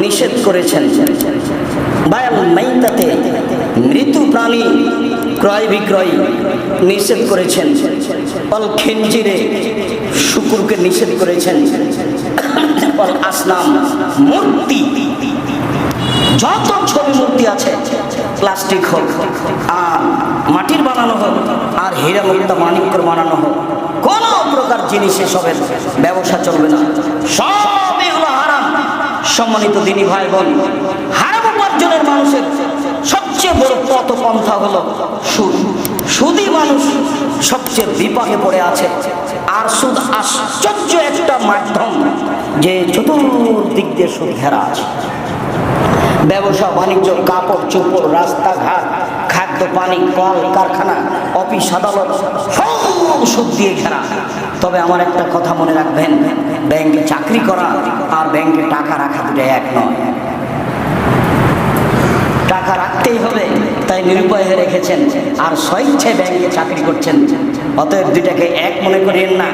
নিষেধ করেছেন। বায়াল মাইতাতে মৃত্যু প্রাণী ক্রয় বিক্রয় নিষেধ করেছেন। অল খিনজিরে শুকুরকে নিষেধ করেছেন। অল আসনাম মূর্তি, যত ছবি মূর্তি আছে, প্লাস্টিক হোক আর মাটির বানানো হোক আর হীরা মুক্তা মানিক্যর বানানো হোক, কোন প্রকার জিনিস এসবের ব্যবসা চলবে না, সব এগুলো হারাম। সম্মানিত দিনী ভাই বোন, হারাম উপার্জনের মানুষের সবচেয়ে বড় পথ পন্থা হলো সুদ। সুদই মানুষ সবচেয়ে বিপাকে পড়ে আছে। আর সুদ আশ্চর্য একটা মাধ্যম যে চতুর্দিক দিয়ে সুদ ঘেরা আছে। ব্যবসা বাণিজ্য, কাপড় চোপড়, রাস্তাঘাট, খাদ্য পানি, কল কারখানা, অফিস আদালত সব সুদ দিয়ে ঘেরা। তবে আমার একটা কথা মনে রাখবেন, ব্যাংকে চাকরি করা আর ব্যাংকে টাকা রাখা দুটো এক নয়। টাকা রাখতেই হবে তাই নিরুপায় হয়ে রেখেছেন, আর স্বেচ্ছায় ব্যাংকে চাকরি করছেন। অতএব দুইটাকে এক মনে করেন না।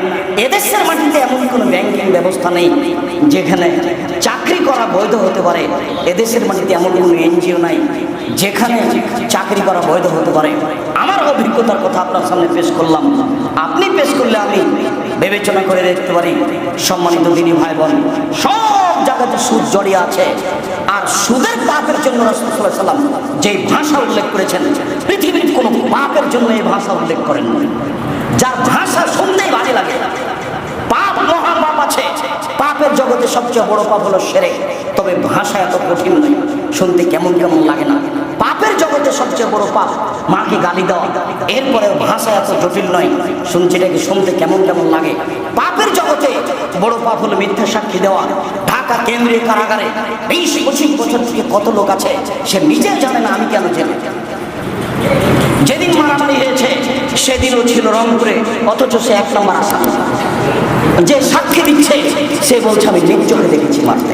এদেশের মাটিতে এমন কোনো ব্যাংকিং ব্যবস্থা নেই যেখানে চাকরি করা বৈধ হতে পারে। এদেশের মাটিতে এমন কোনো এনজিও নাই যেখানে চাকরি করা বৈধ হতে পারে। আমার অভিজ্ঞতার কথা আপনার সামনে পেশ করলাম, আপনি পেশ করলে আমি বিবেচনা করে দেখতে পারি। সম্মানিত দিনী ভাই বোন, সব জায়গাতে সুদ জড়িয়ে আছে। আর সুদের পাপের জন্য রাসূল সাল্লাল্লাহু আলাইহি ওয়াসাল্লাম যে ভাষা উল্লেখ করেছেন, পৃথিবীর কোনো পাপের জন্য এই ভাষা উল্লেখ করেন। যার ভাষা শুনতেই ভালো লাগে। পাপ, মহা পাপ আছে। পাপের জগতে সবচেয়ে বড় পাপ হলো শিরক। তবে ভাষা এত কঠিন নয়, শুনতে কেমন কেমন লাগে না। পাপের জগতে সবচেয়ে বড় পাপ মাকে গালি দেওয়া। এরপরে ভাষা এত জটিল নয়, শুনছিটাকে শুনতে কেমন কেমন লাগে। পাপের জগতে বড় পাপ হলো মিথ্যা সাক্ষী দেওয়া। ঢাকা কেন্দ্রীয় কারাগারে 20-25 বছর থেকে কত লোক আছে সে নিজে জানে না, আমি কেন জানি। যেদিন মারামারি হয়েছে সেদিনও ছিল রংপুরে, অথচ সে 1 নম্বর আসামি। যে সাক্ষী দিচ্ছে সে বলছে আমি নিজ চোখে দেখেছি মারতে।